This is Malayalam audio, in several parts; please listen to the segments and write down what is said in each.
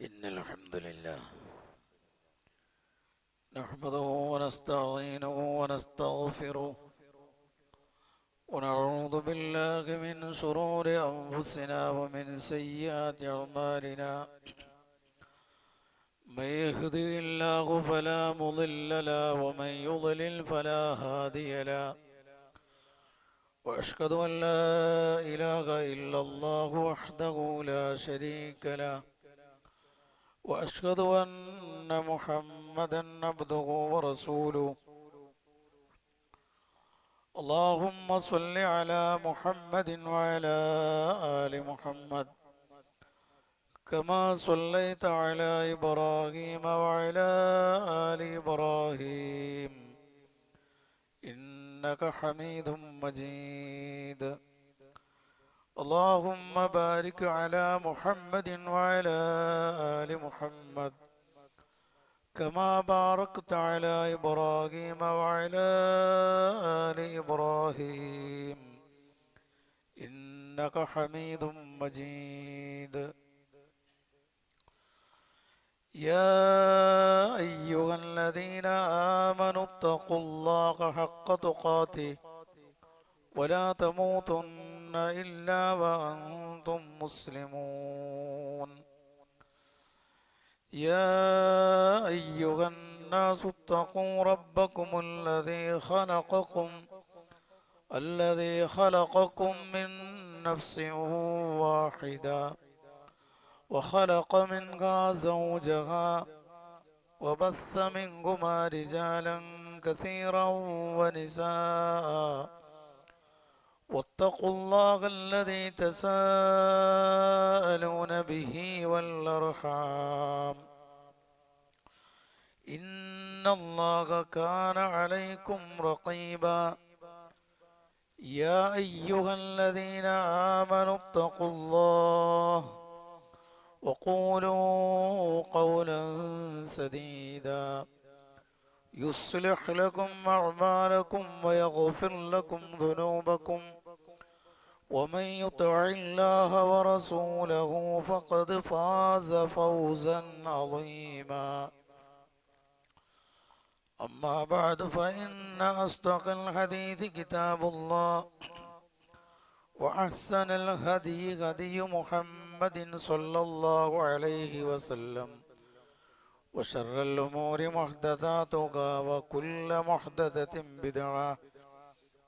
إن الحمد لله نحمده ونستعينه ونستغفره ونعوذ بالله من شرور أنفسنا ومن سيئات أعمالنا من يهده الله فلا مضل له ومن يضلل فلا هادي له وأشهد أن لا إله إلا الله وحده لا شريك له وأشهد أن محمدا عبده ورسوله اللهم صل على محمد وعلى آل محمد كما صليت على إبراهيم وعلى آل إبراهيم إنك حميد مجيد اللهم بارك على محمد وعلى آل محمد كما باركت على إبراهيم وعلى آل إبراهيم إنك حميد مجيد يا أيها الذين آمنوا اتقوا الله حق تقاته ولا تموتن إلا وأنتم مسلمون يا أيها الناس اتقوا ربكم الذي خلقكم من نفس واحدة وخلق منها زوجها وبث منهما رجالا كثيرا ونساء واتقوا الله الذي تساءلون به والأرحام إن الله كان عليكم رقيبا يا أيها الذين آمنوا اتقوا الله وقولوا قولا سديدا يصلح لكم أعمالكم ويغفر لكم ذنوبكم ومن يطع الله ورسوله فقد فاز فوزا عظيما أما بعد فإن أصدق الحديث كتاب الله وأحسن الهدي هدي محمد صلى الله عليه وسلم وشر الأمور محدثاتها وكل محدثة بدعة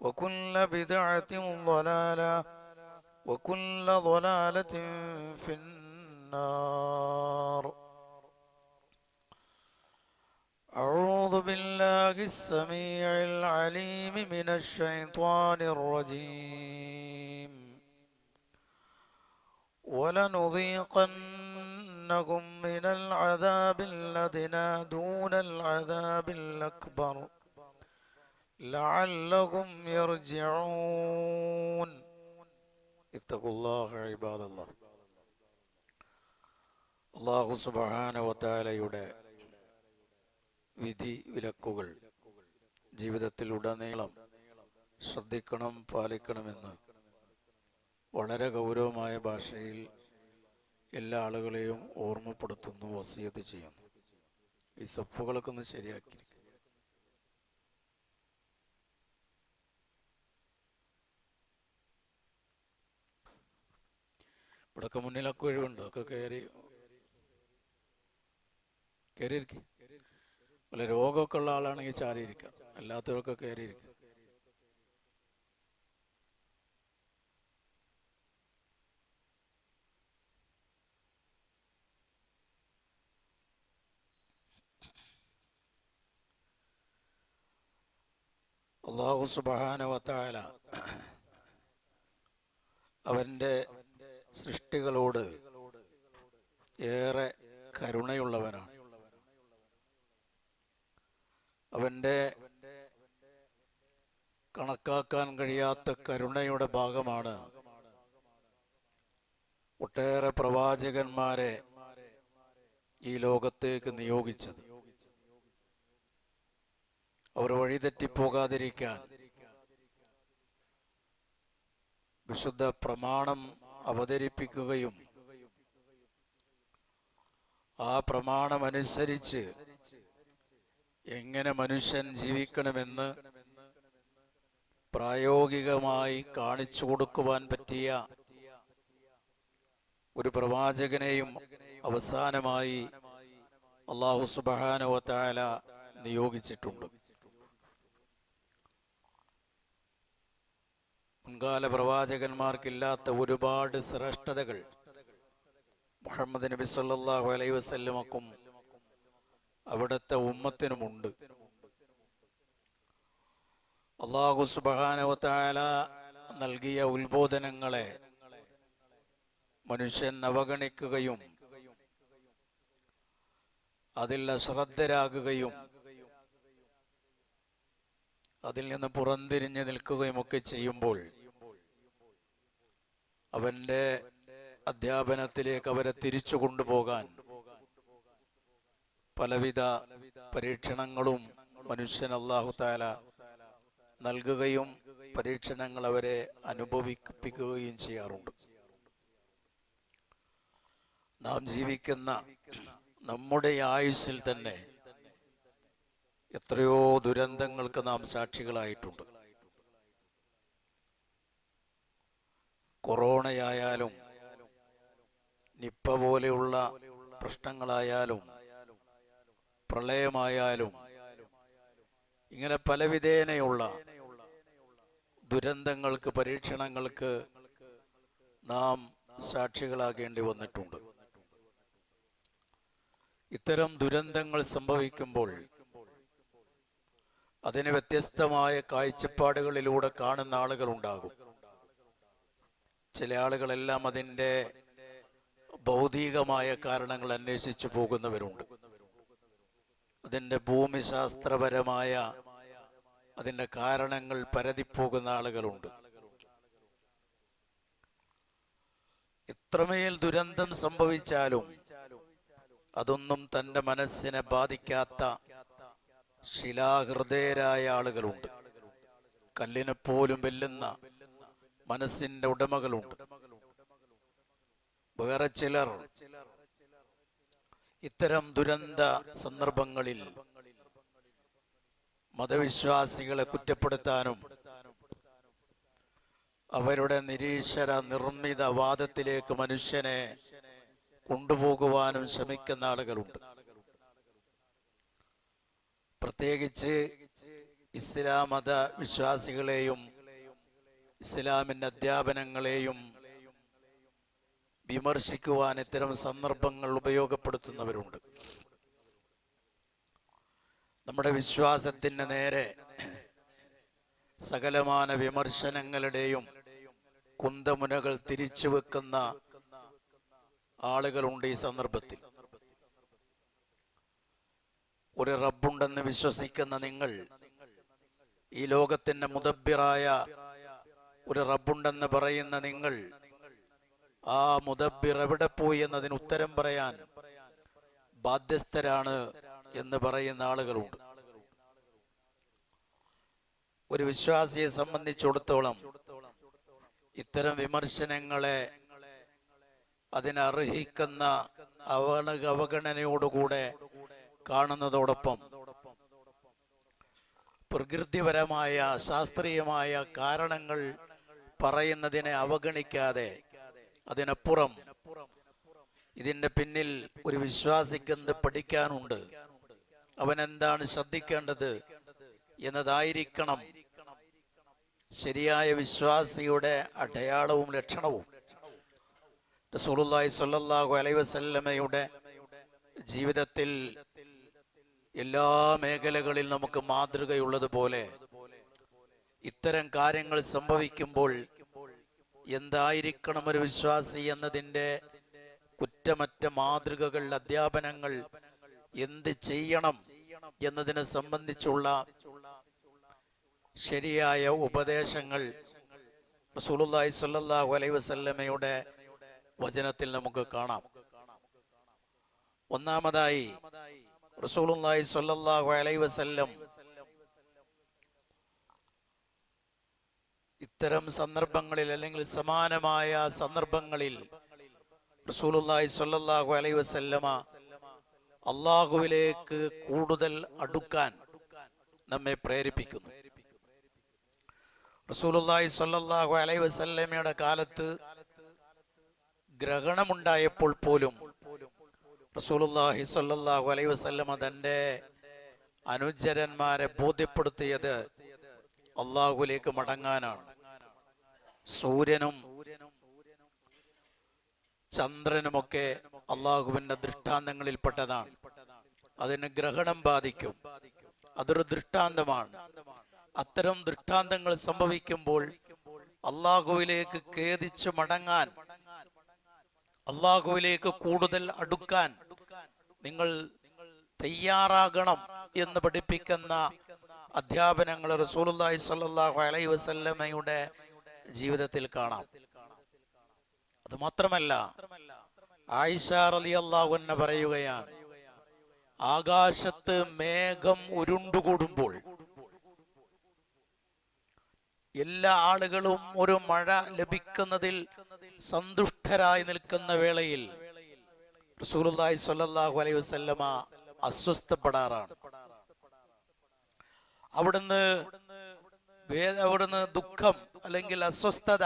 وكل بدعة ضلالة وكل ضلالة في النار أعوذ بالله السميع العليم من الشيطان الرجيم ولنذيقنهم من العذاب الأدنى دون العذاب الأكبر لعلهم يرجعون اتقوا الله عباد الله الله سبحانه وتعالى വിധി വിലക്കുകൾ ജീവിതത്തിലുടനീളം ശ്രദ്ധിക്കണം, പാലിക്കണമെന്ന് വളരെ ഗൗരവമായ ഭാഷയിൽ എല്ലാ ആളുകളെയും ഓർമ്മപ്പെടുത്തുന്നു, വസിയത്ത് ചെയ്യുന്നു. ഈ സഫുകളൊക്കെ ഒന്ന് ശരിയാക്കിയിരിക്കും. ഇവിടൊക്കെ മുന്നിലൊക്കെ ഒഴിവുണ്ട്, ഒക്കെ കയറിയിരിക്കും. വല്ല രോഗമൊക്കെ ഉള്ള ആളാണെങ്കിൽ ചാരിയിരിക്കാം, അല്ലാത്തവരൊക്കെ കയറിയിരിക്കാം. അല്ലാഹു സുബ്ഹാനഹു വ തആല അവൻ്റെ സൃഷ്ടികളോട് ഏറെ കരുണയുള്ളവനാണ്. അവൻ്റെ കണക്കാക്കാൻ കഴിയാത്ത കരുണയുടെ ഭാഗമാണ് ഒട്ടേറെ പ്രവാചകന്മാരെ ഈ ലോകത്തേക്ക് നിയോഗിച്ചത്. അവർ വഴിതെറ്റിപ്പോകാതിരിക്കാൻ വിശുദ്ധ പ്രമാണം അവതരിപ്പിക്കുകയും ആ പ്രമാണമനുസരിച്ച് എങ്ങനെ മനുഷ്യൻ ജീവിക്കണമെന്ന് പ്രായോഗികമായി കാണിച്ചു കൊടുക്കുവാൻ പറ്റിയ ഒരു പ്രവാചകനെയും അവസാനമായി അല്ലാഹു സുബ്ഹാനഹു വ തആല നിയോഗിച്ചിട്ടുണ്ട്. മുൻകാല പ്രവാചകന്മാർക്കില്ലാത്ത ഒരുപാട് ശ്രേഷ്ഠതകൾ മുഹമ്മദ് നബി സല്ലല്ലാഹു അലൈഹി വസല്ലമക്കും അവിടുത്തെ ഉമ്മത്തിനുമുണ്ട്. അല്ലാഹു സുബ്ഹാനഹു വ തആല നൽകിയ ഉത്ബോധനങ്ങളെ മനുഷ്യൻ അവഗണിക്കുകയും അതിൽ അശ്രദ്ധരാകുകയും അതിൽ നിന്ന് പുറംതിരിഞ്ഞു നിൽക്കുകയും ഒക്കെ ചെയ്യുമ്പോൾ അവന്റെ അധ്യാപനത്തിലേക്ക് അവരെ തിരിച്ചു കൊണ്ടുപോകാൻ പലവിധ പരീക്ഷണങ്ങളും മനുഷ്യൻ അല്ലാഹു തആല നൽകുകയും പരീക്ഷണങ്ങൾ അവരെ അനുഭവിപ്പിക്കുകയും ചെയ്യാറുണ്ട്. നാം ജീവിക്കുന്ന നമ്മുടെ ആയുസ്സിൽ തന്നെ എത്രയോ ദുരന്തങ്ങൾക്ക് നാം സാക്ഷികളായിട്ടുണ്ട്. കൊറോണയായാലും നിപ്പ പോലെയുള്ള പ്രശ്നങ്ങളായാലും പ്രളയമായാലും ഇങ്ങനെ പലവിധേനയുള്ള ദുരന്തങ്ങൾക്ക് പരീക്ഷണങ്ങൾക്ക് നാം സാക്ഷികളാകേണ്ടി വന്നിട്ടുണ്ട്. ഇത്തരം ദുരന്തങ്ങൾ സംഭവിക്കുമ്പോൾ അതിന് വ്യത്യസ്തമായ കാഴ്ചപ്പാടുകളിലൂടെ കാണുന്ന ആളുകളുണ്ടാകും. ചില ആളുകളെല്ലാം അതിൻ്റെ ഭൗതികമായ കാരണങ്ങൾ അന്വേഷിച്ചു പോകുന്നവരുണ്ട്. അതിൻ്റെ ഭൂമിശാസ്ത്രപരമായ അതിൻ്റെ കാരണങ്ങൾ പരതിപ്പോകുന്ന ആളുകളുണ്ട്. എത്രമേൽ ദുരന്തം സംഭവിച്ചാലും അതൊന്നും തൻ്റെ മനസ്സിനെ ബാധിക്കാത്ത ശിലാഹൃദയരായ ആളുകളുണ്ട്. കല്ലിനെ പോലും വെല്ലുന്ന മനസ്സിന്റെ ഉടമകളുണ്ട്. വേറെ ചിലർ ഇത്തരം ദുരന്ത സന്ദർഭങ്ങളിൽ മതവിശ്വാസികളെ കുറ്റപ്പെടുത്താനും അവരുടെ നിരീശ്വര നിർമ്മിത വാദത്തിലേക്ക് മനുഷ്യനെ കൊണ്ടുപോകുവാനും ശ്രമിക്കുന്ന ആളുകളുണ്ട്. പ്രത്യേകിച്ച് ഇസ്ലാം മത വിശ്വാസികളെയും ഇസ്ലാമിന്റെ അധ്യാപനങ്ങളെയും വിമർശിക്കുവാൻ ഇത്തരം സന്ദർഭങ്ങൾ ഉപയോഗപ്പെടുത്തുന്നവരുണ്ട്. നമ്മുടെ വിശ്വാസത്തിന് നേരെ സകലമാന വിമർശനങ്ങളുടെയും കുന്തമുനകൾ തിരിച്ചു വെക്കുന്ന ആളുകളുണ്ട്. ഈ സന്ദർഭത്തിൽ ഒരു റബ്ബുണ്ടെന്ന് വിശ്വസിക്കുന്ന നിങ്ങൾ, ഈ ലോകത്തിന്റെ മുദബ്ബിറായ ഒരു റബ്ബുണ്ടെന്ന് പറയുന്ന നിങ്ങൾ, ആ മുദബ്ബിർ എവിടെ പോയി എന്നതിന് ഉത്തരം പറയാൻ ബാധ്യസ്ഥരാണ് എന്ന് പറയുന്ന ആളുകളുണ്ട്. ഒരു വിശ്വാസിയെ സംബന്ധിച്ചിടത്തോളം ഇത്തരം വിമർശനങ്ങളെ അതിനർഹിക്കുന്ന അവഗണനയോടുകൂടെ കാണുന്നതോടൊപ്പം പ്രകൃതിപരമായ ശാസ്ത്രീയമായ കാരണങ്ങൾ പറയുന്നതിനെ അവഗണിക്കാതെ അതിനപ്പുറം ഇതിന്റെ പിന്നിൽ ഒരു വിശ്വാസിക്ക് എന്ത് പഠിക്കാനുണ്ട്, അവൻ എന്താണ് ശ്രദ്ധിക്കേണ്ടത് എന്നതായിരിക്കണം ശരിയായ വിശ്വാസിയുടെ അടയാളവും ലക്ഷണവും. റസൂലുള്ളാഹി സ്വല്ലല്ലാഹു അലൈഹി വസല്ലമയുടെ ജീവിതത്തിൽ എല്ലാ മേഖലകളിൽ നമുക്ക് മാതൃകയുള്ളതുപോലെ ഇത്തരം കാര്യങ്ങൾ സംഭവിക്കുമ്പോൾ എന്തായിരിക്കണം ഒരു വിശ്വാസി എന്നതിൻ്റെ കുറ്റമറ്റ മാതൃകകൾ, അധ്യാപനങ്ങൾ, എന്ത് ചെയ്യണം എന്നതിനെ സംബന്ധിച്ചുള്ള ശരിയായ ഉപദേശങ്ങൾ റസൂലുള്ളാഹി സ്വല്ലല്ലാഹു അലൈഹി വസല്ലമയുടെ വചനത്തിൽ നമുക്ക് കാണാം. ഒന്നാമതായി റസൂലുള്ളാഹി സ്വല്ലല്ലാഹു അലൈഹി വസല്ലം ഇത്തരം സന്ദർഭങ്ങളിൽ അല്ലെങ്കിൽ സമാനമായ സന്ദർഭങ്ങളിൽ റസൂലുള്ളാഹി സ്വല്ലല്ലാഹു അലൈഹി വസല്ലമ അള്ളാഹുവിലേക്ക് കൂടുതൽ അടുക്കാൻ നമ്മെ പ്രേരിപ്പിക്കുന്നു. റസൂലുള്ളാഹി സ്വല്ലല്ലാഹു അലൈഹി വസല്ലമയുടെ കാലത്ത് ഗ്രഹണമുണ്ടായപ്പോൾ പോലും റസൂലുള്ളാഹി സ്വല്ലല്ലാഹു അലൈഹി വസല്ലമ തൻ്റെ അനുചരന്മാരെ ബോധ്യപ്പെടുത്തിയത് അള്ളാഹുവിലേക്ക് മടങ്ങാനാണ്. സൂര്യനും ചന്ദ്രനുമൊക്കെ അള്ളാഹുവിൻ്റെ ദൃഷ്ടാന്തങ്ങളിൽപ്പെട്ടതാണ്. അതിന് ഗ്രഹണം ബാധിക്കും, അതൊരു ദൃഷ്ടാന്തമാണ്. അത്തരം ദൃഷ്ടാന്തങ്ങൾ സംഭവിക്കുമ്പോൾ അള്ളാഹുവിലേക്ക് ഖേദിച്ചു മടങ്ങാൻ, അള്ളാഹുവിലേക്ക് കൂടുതൽ അടുക്കാൻ നിങ്ങൾ തയ്യാറാകണം എന്ന് പഠിപ്പിക്കുന്ന അധ്യാപനങ്ങൾ റസൂലുള്ളാഹി സ്വല്ലല്ലാഹു അലൈഹി വസല്ലമയുടെ ജീവിതത്തിൽ കാണാം. അത് മാത്രമല്ല, ആയിഷ റളിയല്ലാഹു അൻഹ പറയുകയാണ്, ആകാശത്ത് മേഘം ഉരുണ്ടുകൂടുമ്പോൾ എല്ലാ ആളുകളും ഒരു മഴ ലഭിക്കുന്നതിൽ സന്തുഷ്ടരായി നിൽക്കുന്ന വേളയിൽ റസൂലുള്ളാഹി സ്വല്ലല്ലാഹു അലൈഹി വസല്ലമ അസ്വസ്ഥപ്പെടാറാണ്. അവിടുന്ന് ദുഃഖം അല്ലെങ്കിൽ അസ്വസ്ഥത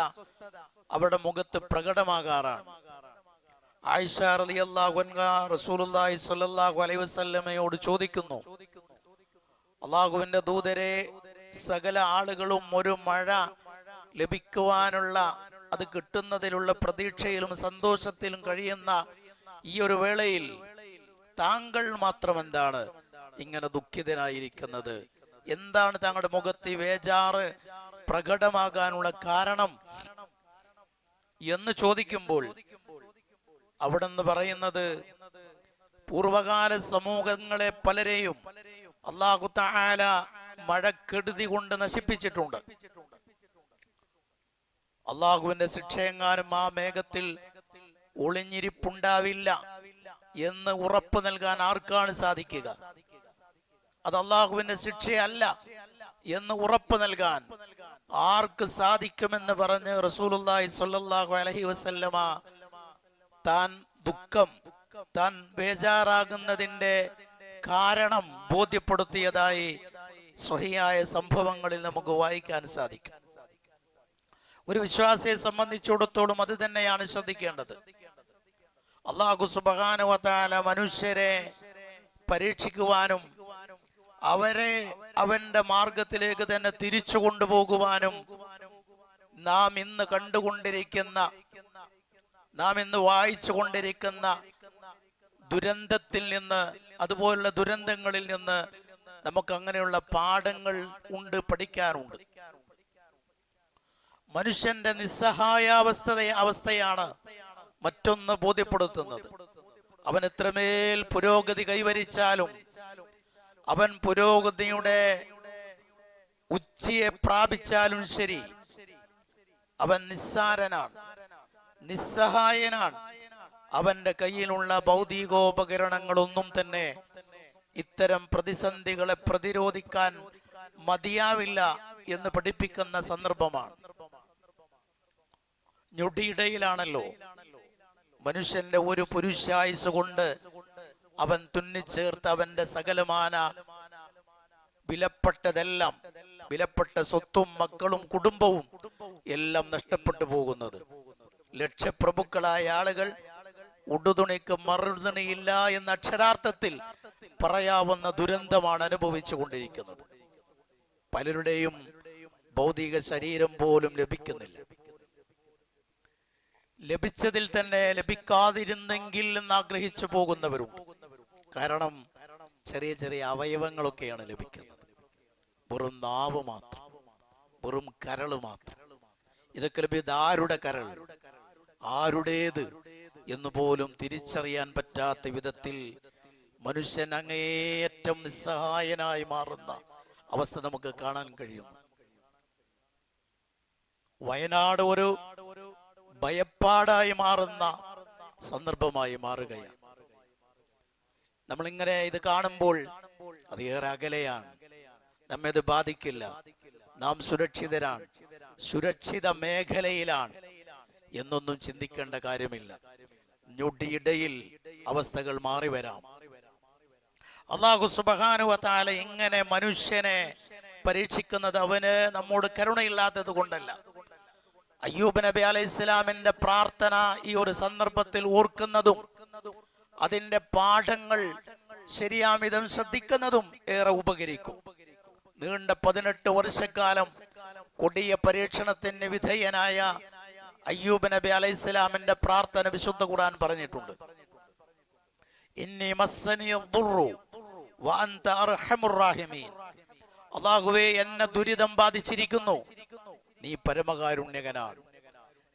അവരുടെ മുഖത്ത് പ്രകടമാകാറാണ്. ആയിഷ റളിയല്ലാഹു അൻഹ റസൂലുള്ളാഹി സ്വല്ലല്ലാഹു അലൈഹി വസല്ലമയോട് ചോദിക്കുന്നു, അല്ലാഹുവിന്റെ ദൂതരെ, സകല ആളുകളും ഒരു മഴ ലഭിക്കുവാനുള്ള, അത് കിട്ടുന്നതിലുള്ള പ്രതീക്ഷയിലും സന്തോഷത്തിലും കഴിയുന്ന ഈ ഒരു വേളയിൽ താങ്കൾ മാത്രം എന്താണ് ഇങ്ങനെ ദുഃഖിതനായിരിക്കുന്നത്? എന്താണ് താങ്കളുടെ മുഖത്ത് വേജാറ് പ്രകടമാകാനുള്ള കാരണം എന്ന് ചോദിക്കുമ്പോൾ അവിടെന്ന് പറയുന്നത്, പൂർവകാല സമൂഹങ്ങളെ പലരെയും അല്ലാഹു തആല മഴക്കെടുതി കൊണ്ട് നശിപ്പിച്ചിട്ടുണ്ട്. അള്ളാഹുവിന്റെ ശിക്ഷയെങ്ങാനും ആ മേഘത്തിൽ ഒളിഞ്ഞിരിപ്പുണ്ടാവില്ല എന്ന് ഉറപ്പ് നൽകാൻ ആർക്കാണ് സാധിക്കുക? അത് അള്ളാഹുവിന്റെ ശിക്ഷയല്ല എന്ന് ഉറപ്പ് നൽകാൻ ആർക്ക് സാധിക്കുമെന്ന് പറഞ്ഞ് റസൂലുള്ളാഹി സ്വല്ലല്ലാഹു അലൈഹി വസല്ലമ താൻ ദുഃഖം, താൻ ബേജാറാകുന്നതിന്റെ കാരണം ബോധ്യപ്പെടുത്തിയതായി സ്വഹിയായ സംഭവങ്ങളിൽ നമുക്ക് വായിക്കാൻ സാധിക്കും. ഒരു വിശ്വാസിയെ സംബന്ധിച്ചിടത്തോളം അത് തന്നെയാണ് ശ്രദ്ധിക്കേണ്ടത്. അല്ലാഹു സുബ്ഹാനഹു വ തആല മനുഷ്യരെ പരീക്ഷിക്കുവാനും അവരെ അവന്റെ മാർഗത്തിലേക്ക് തന്നെ തിരിച്ചു കൊണ്ടുപോകുവാനും നാം ഇന്ന് കണ്ടുകൊണ്ടിരിക്കുന്ന, നാം ഇന്ന് വായിച്ചു കൊണ്ടിരിക്കുന്ന ദുരന്തത്തിൽ നിന്ന്, അതുപോലുള്ള ദുരന്തങ്ങളിൽ നിന്ന് നമുക്ക് അങ്ങനെയുള്ള പാഠങ്ങൾ ഉണ്ട്, പഠിക്കാനുണ്ട്. മനുഷ്യന്റെ അവസ്ഥയാണ് മറ്റൊന്ന് ബോധ്യപ്പെടുത്തുന്നത്. അവൻ എത്രമേൽ പുരോഗതി കൈവരിച്ചാലും, അവൻ പുരോഗതിയുടെ ഉച്ചയെ പ്രാപിച്ചാലും ശരി, അവൻ നിസ്സാരനാണ്, നിസ്സഹായനാണ്. അവന്റെ കയ്യിലുള്ള ഭൗതികോപകരണങ്ങളൊന്നും തന്നെ ഇത്തരം പ്രതിസന്ധികളെ പ്രതിരോധിക്കാൻ മതിയാവില്ല എന്ന് പഠിപ്പിക്കുന്ന സന്ദർഭമാണ്. ഞൊടിയിടയിലാണല്ലോ മനുഷ്യന്റെ ഒരു പുരുഷായുസ് കൊണ്ട് അവൻ തുന്നിച്ചേർത്ത് അവന്റെ സകലമാന വിലപ്പെട്ടതെല്ലാം, വിലപ്പെട്ട സ്വത്തും മക്കളും കുടുംബവും എല്ലാം നഷ്ടപ്പെട്ടു പോകുന്നത്. ലക്ഷപ്രഭുക്കളായ ആളുകൾ ഉടുതുണിക്ക് മറുതുണിയില്ല എന്ന അക്ഷരാർത്ഥത്തിൽ പറയാവുന്ന ദുരന്തമാണ് അനുഭവിച്ചു കൊണ്ടിരിക്കുന്നത്. പലരുടെയും ഭൗതിക ശരീരം പോലും ലഭിക്കുന്നില്ല. ലഭിച്ചതിൽ തന്നെ ലഭിക്കാതിരുന്നെങ്കിൽ എന്ന് ആഗ്രഹിച്ചു പോകുന്നവരുണ്ട്. കാരണം ചെറിയ ചെറിയ അവയവങ്ങളൊക്കെയാണ് ലഭിക്കുന്നത്. വെറും നാവ് മാത്രം, വെറും കരള് മാത്രം. ഇതൊക്കെ ലഭിയത് ആരുടെ കരൾ, ആരുടേത് എന്ന് പോലും തിരിച്ചറിയാൻ പറ്റാത്ത വിധത്തിൽ മനുഷ്യൻ അങ്ങേയറ്റം നിസ്സഹായനായി മാറുന്ന അവസ്ഥ നമുക്ക് കാണാൻ കഴിയുന്നു. വയനാട് ഒരു ഭയപ്പാടായി മാറുന്ന സന്ദർഭമായി മാറുകയാണ്. നമ്മളിങ്ങനെ ഇത് കാണുമ്പോൾ അത് ഏറെ അകലെയാണ്, നമ്മെ ഇത് ബാധിക്കില്ല, നാം സുരക്ഷിതരാണ്, സുരക്ഷിത മേഖലയിലാണ് എന്നൊന്നും ചിന്തിക്കേണ്ട കാര്യമില്ല. ഞൊടിയിടയിൽ അവസ്ഥകൾ മാറി വരാം. അല്ലാഹു സുബ്ഹാനഹു വ തആല ഇങ്ങനെ മനുഷ്യനെ പരീക്ഷിക്കുന്നത് അവന് നമ്മോട് കരുണയില്ലാത്തത് കൊണ്ടല്ല. അയ്യൂബ് നബി അലൈഹിസ്സലാമിന്റെ പ്രാർത്ഥന ഈ ഒരു സന്ദർഭത്തിൽ ഓർക്കുന്നതും അതിന്റെ പാഠങ്ങൾ ശരിയാമിതം ശ്രദ്ധിക്കുന്നതും ഏറെ ഉപകരിക്കും. നീണ്ട 18 വർഷക്കാലം കൊടിയ പരീക്ഷണത്തിന് വിധേയനായ അയ്യൂബ് നബി അലൈഹിസ്സലാമിന്റെ പ്രാർത്ഥന വിശുദ്ധ ഖുർആൻ പറഞ്ഞിട്ടുണ്ട്. ഇന്നി മസ്സനിയദ്ദുറു വഅൻത അർഹമുർ റഹീമീൻ. അല്ലാഹുവേ, എന്നെ ദുരിതം ബാധിച്ചിരിക്കുന്നു, നീ പരമകാരുണ്യകനാണ്,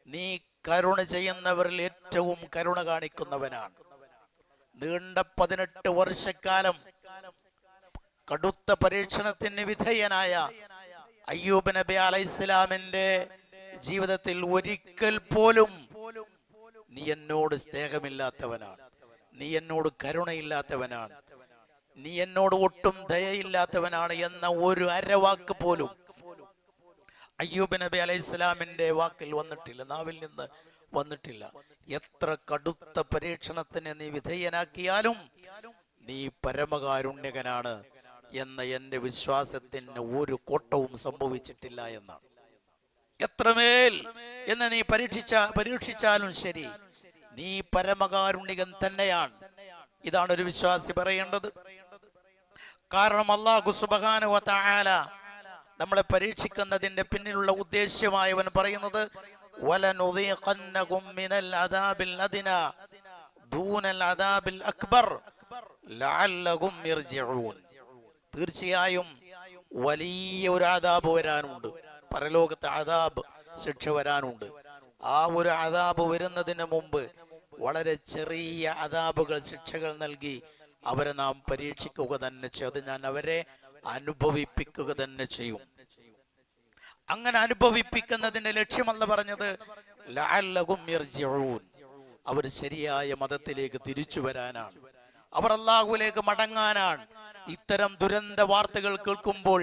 നീ കരുണ ചെയ്യുന്നവരിൽ ഏറ്റവും കരുണ കാണിക്കുന്നവനാണ്. നീണ്ട 18 വർഷക്കാലം കടുത്ത പരീക്ഷണത്തിന് വിധേയനായ അയ്യൂബ് നബി അലൈഹിസ്സലാമിന്റെ ജീവിതത്തിൽ ഒരിക്കൽ പോലും നീ എന്നോട് സ്നേഹമില്ലാത്തവനാണ്, നീ എന്നോട് കരുണയില്ലാത്തവനാണ്, നീ എന്നോട് ഒട്ടും ദയയില്ലാത്തവനാണ് എന്ന ഒരു അരവാക്ക് പോലും അയ്യൂബ് നബി അലൈഹിസ്സലാമിന്റെ വാക്കിൽ വന്നിട്ടില്ല, നാവിൽ നിന്ന് വന്നിട്ടില്ല. എത്ര കടുത്ത പരീക്ഷണത്തിന് നീ വിധേയനാക്കിയാലും നീ പരമകാരുണ്യകനാണ് എന്ന എന്റെ വിശ്വാസത്തിന് ഒരു കോട്ടവും സംഭവിച്ചിട്ടില്ല എന്നാണ്. എത്രമേൽ എന്ന് നീ പരീക്ഷിച്ചാലും ശരി, നീ പരമകാരുണ്യകൻ തന്നെയാണ്. ഇതാണ് ഒരു വിശ്വാസി പറയേണ്ടത്. കാരണം അല്ലാഹു സുബ്ഹാനഹു വ തആല നമ്മളെ പരീക്ഷിക്കുന്നതിന്റെ പിന്നിലുള്ള ഉദ്ദേശ്യമായവൻ പറയുന്നത് വലനുദീഖന്നകും മിനൽ അദാബിൽ അദ്നാ ദൂനൽ അദാബിൽ അക്ബർ ലഅല്ലഹും യർജിഊൻ. തീർച്ചയായും വലിയ ഒരു അദാബ് വരാനുണ്ട്, പരലോകത്തെ അദാബ് ശിക്ഷ വരാനുണ്ട്. ആ ഒരു അദാബ് വരുന്നതിന് മുമ്പ് വളരെ ചെറിയ അദാബുകൾ, ശിക്ഷകൾ നൽകി അവരെ നാം പരീക്ഷിക്കുക തന്നെ ചെയ്യും. ഞാൻ അവരെ അനുഭവിപ്പിക്കുക തന്നെ ചെയ്യും. അങ്ങനെ അനുഭവിപ്പിക്കുന്നതിന്റെ ലക്ഷ്യമല്ല പറഞ്ഞത് ലഅല്ലഹും യർജിഊൻ, അവർ ശരിയായ മതത്തിലേക്ക് തിരിച്ചു വരാനാണ്, അവർ അല്ലാഹുവിലേക്ക് മടങ്ങാനാണ്. ഇത്തരം ദുരന്ത വാർത്തകൾ കേൾക്കുമ്പോൾ,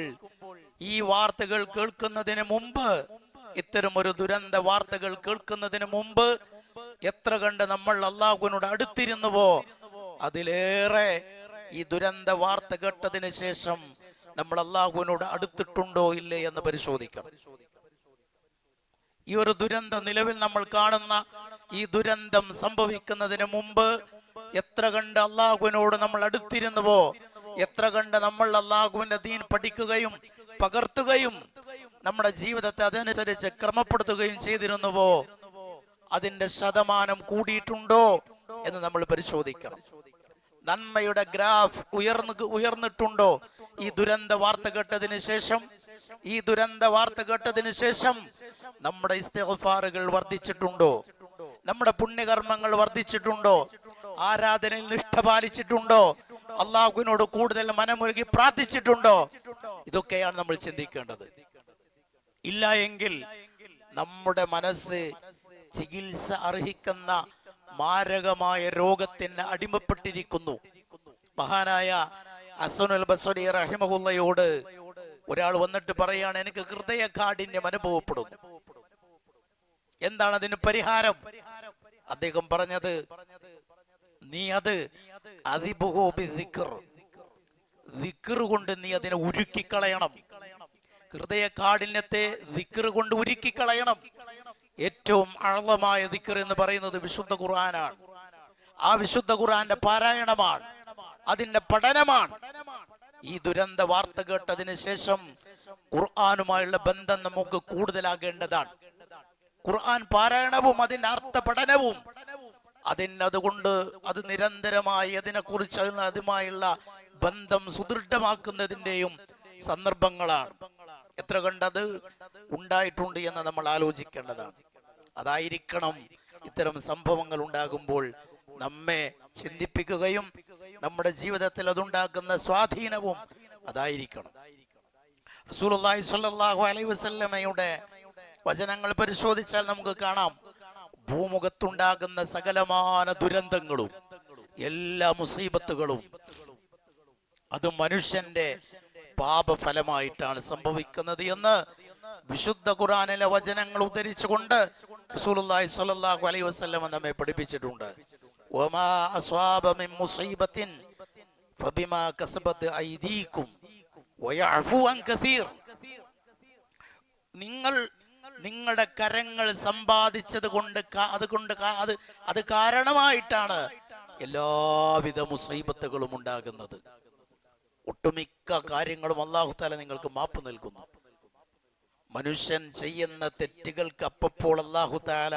ഈ വാർത്തകൾ കേൾക്കുന്നതിന് മുമ്പ്, ഇത്തരം ഒരു ദുരന്ത വാർത്തകൾ കേൾക്കുന്നതിന് മുമ്പ് എത്ര കണ്ട് നമ്മൾ അല്ലാഹുവിനോട് അടുത്തിരുന്നുവോ അതിലേറെ ഈ ദുരന്ത വാർത്ത കേട്ടതിന് ശേഷം നമ്മൾ അല്ലാഹുവിനോട് അടുത്തിട്ടുണ്ടോ ഇല്ലേ എന്ന് പരിശോധിക്കണം. ഈ ഒരു ദുരന്തം, നിലവിൽ നമ്മൾ കാണുന്ന ഈ ദുരന്തം സംഭവിക്കുന്നതിന് മുമ്പ് എത്ര കണ്ട് അല്ലാഹുവിനോട് നമ്മൾ അടുത്തിരുന്നുവോ, എത്ര കണ്ട് നമ്മൾ അല്ലാഹുവിന്റെ ദീൻ പഠിക്കുകയും പകർത്തുകയും നമ്മുടെ ജീവിതത്തെ അതനുസരിച്ച് ക്രമപ്പെടുത്തുകയും ചെയ്തിരുന്നുവോ അതിന്റെ ശതമാനം കൂടിയിട്ടുണ്ടോ എന്ന് നമ്മൾ പരിശോധിക്കണം. നന്മയുടെ ഗ്രാഫ് ഉയർന്നിട്ടുണ്ടോ ഈ ദുരന്ത വാർത്ത കേട്ടതിന് ശേഷം? ഈ ദുരന്ത വാർത്ത കേട്ടതിന് ശേഷം നമ്മുടെ ഇസ്തിഗ്ഫാറുകൾ വർദ്ധിച്ചിട്ടുണ്ടോ? നമ്മുടെ പുണ്യകർമ്മങ്ങൾ വർദ്ധിച്ചിട്ടുണ്ടോ? ആരാധനയിൽ നിഷ്ഠ പാലിച്ചിട്ടുണ്ടോ? അല്ലാഹുവിനോട് കൂടുതൽ മനമുരുകി പ്രാർത്ഥിച്ചിട്ടുണ്ടോ? ഇതൊക്കെയാണ് നമ്മൾ ചിന്തിക്കേണ്ടത്. ഇല്ല എങ്കിൽ നമ്മുടെ മനസ്സ് ചികിത്സ അർഹിക്കുന്ന മാരകമായ രോഗത്തിന് അടിമപ്പെട്ടിരിക്കുന്നു. മഹാനായ ഹസനുൽ ബസ്രി റഹിമഹുല്ലയോട് ഒരാൾ വന്നിട്ട് പറയാണ്, എനിക്ക് ഹൃദയകാഠിന്യം അനുഭവപ്പെടുന്നു, എന്താണ് അതിന് പരിഹാരം? അദ്ദേഹം പറഞ്ഞത്, നീ അത് ദിക്ർ കൊണ്ട് നീ അതിനെ ഉരുക്കിക്കളയണം. ഹൃദയകാഠിന്യത്തെ ദിക്ർ കൊണ്ട് ഉരുക്കിക്കളയണം. ഏറ്റവും ആഴമായ ദിക്ർ എന്ന് പറയുന്നത് വിശുദ്ധ ഖുർആനാണ്. ആ വിശുദ്ധ ഖുർആന്റെ പാരായണമാണ്, അതിന്റെ പഠനമാണ്. ഈ ദുരന്ത വാർത്ത കേട്ടതിന് ശേഷം ഖുർആനുമായുള്ള ബന്ധം നമുക്ക് കൂടുതലാകേണ്ടതാണ്. ഖുർആൻ പാരായണവും അതിന്റെ അർത്ഥ പഠനവും അതുകൊണ്ട് അത് നിരന്തരമായി അതിനെക്കുറിച്ച് അതുമായുള്ള ബന്ധം സുദൃഢമാക്കുന്നതിന്റെയും സന്ദർഭങ്ങളാണ്. എത്ര കണ്ടത് ഉണ്ടായിട്ടുണ്ട് എന്ന് നമ്മൾ ആലോചിക്കേണ്ടതാണ്. അതായിരിക്കണം ഇത്തരം സംഭവങ്ങൾ ഉണ്ടാകുമ്പോൾ നമ്മെ ചിന്തിപ്പിക്കുകയും നമ്മുടെ ജീവിതത്തിൽ അതുണ്ടാക്കുന്ന സ്വാധീനവും അതായിരിക്കണം. റസൂലുള്ളാഹി സ്വല്ലല്ലാഹു അലൈഹി വസല്ലമയുടെ വചനങ്ങൾ പരിശോധിച്ചാൽ നമുക്ക് കാണാം, ഭൂമുഖത്തുണ്ടാകുന്ന സകലമാന ദുരന്തങ്ങളും എല്ലാ മുസീബത്തുകളും അത് മനുഷ്യന്റെ പാപഫലമായിട്ടാണ് സംഭവിക്കുന്നത് എന്ന് വിശുദ്ധ ഖുർആനിലെ വചനങ്ങൾ ഉദ്ധരിച്ചുകൊണ്ട് റസൂലുള്ളാഹി സ്വല്ലല്ലാഹു അലൈഹി വസല്ലം നമ്മെ പഠിപ്പിച്ചിട്ടുണ്ട്. വമാ അസ്വാബ മിൻ മുസീബത്തിൻ ഫബിമാ കസബത് ഐദീകും വയഅഫു അൻ കസീർ. നിങ്ങൾ നിങ്ങളുടെ കരങ്ങൾ സമ്പാദിച്ചത് കൊണ്ട് അത് കാരണമായിട്ടാണ് എല്ലാവിധ മുസീബത്തുകളും ഉണ്ടാകുന്നത്. ഒട്ടുമിക്ക കാര്യങ്ങളും അല്ലാഹു തആല നിങ്ങൾക്ക് മാപ്പ് നൽകുന്നു. മനുഷ്യൻ ചെയ്യുന്ന തെറ്റുകൾക്ക് അപ്പോൾ അല്ലാഹു തആല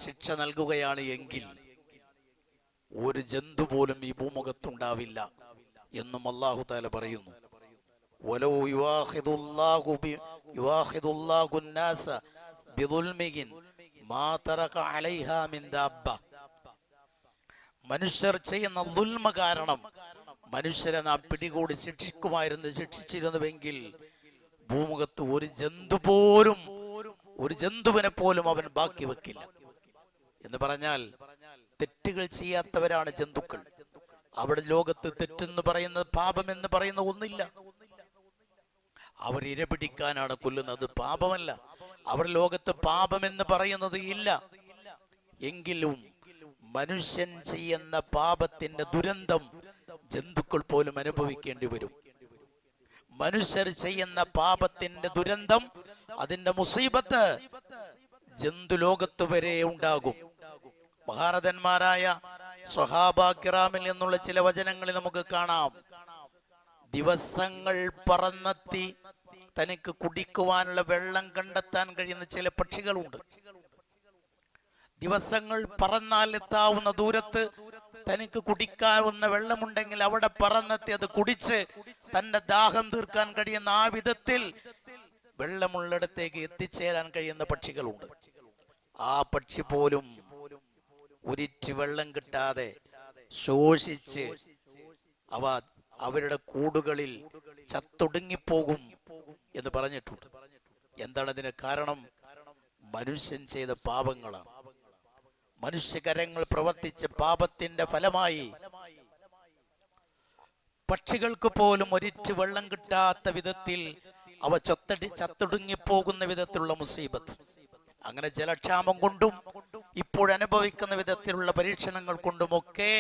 ശിക്ഷ നൽകുകയാണ് എങ്കിൽ ഒരു ജന്തു പോലും ഈ ഭൂമുഖത്തുണ്ടാവില്ല എന്നും അല്ലാഹു തആല പറയുന്നു. വലൗ യുആഖിദുല്ലാഹു الناس ബിദുൽമിഹിം മാ തറക അലൈഹാ മിൻ ദാബ്ബ. മനുഷ്യർ ചെയ്യുന്ന ദുൽമ കാരണം മനുഷ്യരെ നാം പിടികൂടി ശിക്ഷിച്ചിരുന്നുവെങ്കിൽ ഭൂമുഖത്ത് ഒരു ജന്തുവിനെ പോലും അവൻ ബാക്കി വെക്കില്ല. എന്ന് പറഞ്ഞാൽ തെറ്റുകൾ ചെയ്യാത്തവരാണ് ജന്തുക്കൾ. അവിടെ ലോകത്ത് തെറ്റെന്ന് പറയുന്നത്, പാപം എന്ന് പറയുന്ന ഒന്നില്ല. അവർ ഇര പിടിക്കാനാണ് കൊല്ലുന്നത്, പാപമല്ല. അവർ ലോകത്ത് പാപം എന്ന് പറയുന്നത് ഇല്ല. എങ്കിലും മനുഷ്യൻ ചെയ്യുന്ന പാപത്തിന്റെ ദുരന്തം ജന്തുക്കൾ പോലും അനുഭവിക്കേണ്ടി വരും. മനുഷ്യർ ചെയ്യുന്ന പാപത്തിന്റെ ദുരന്തം, അതിന്റെ മുസീബത്ത് ജന്തുലോകത്ത് വരെ ഉണ്ടാകും. മഹാരഥന്മാരായ സ്വഹാബാ കിറാമിൽ നിന്നുള്ള ചില വചനങ്ങളിൽ നമുക്ക് കാണാം. ദിവസങ്ങൾ പറന്നെത്തി തനിക്ക് കുടിക്കുവാനുള്ള വെള്ളം കണ്ടെത്താൻ കഴിയുന്ന ചില പക്ഷികളുണ്ട്. ദിവസങ്ങൾ പറന്നാൽ എത്താവുന്ന ദൂരത്ത് തനിക്ക് കുടിക്കാവുന്ന വെള്ളമുണ്ടെങ്കിൽ അവിടെ പറന്നെത്തി അത് കുടിച്ച് തന്റെ ദാഹം തീർക്കാൻ കഴിയുന്ന ആ വിധത്തിൽ വെള്ളമുള്ളിടത്തേക്ക് എത്തിച്ചേരാൻ കഴിയുന്ന പക്ഷികളുണ്ട്. ആ പക്ഷി പോലും ഒരിറ്റ് വെള്ളം കിട്ടാതെ ശോഷിച്ച് അവരുടെ കൂടുകളിൽ ചത്തൊടുങ്ങിപ്പോകും എന്ന് പറഞ്ഞിട്ടുണ്ട്. എന്താണ് അതിന് കാരണം? മനുഷ്യൻ ചെയ്ത പാപങ്ങളാണ്. മനുഷ്യകരങ്ങൾ പ്രവർത്തിച്ച പാപത്തിന്റെ ഫലമായി പക്ഷികൾക്ക് പോലും ഒരിറ്റ് വെള്ളം കിട്ടാത്ത വിധത്തിൽ അവ ചത്തൊടുങ്ങിപ്പോകുന്ന വിധത്തിലുള്ള മുസീബത്ത്. അങ്ങനെ ജലക്ഷാമം കൊണ്ടും ഇപ്പോഴനുഭവിക്കുന്ന വിധത്തിലുള്ള പരീക്ഷണങ്ങൾ കൊണ്ടുമൊക്കെ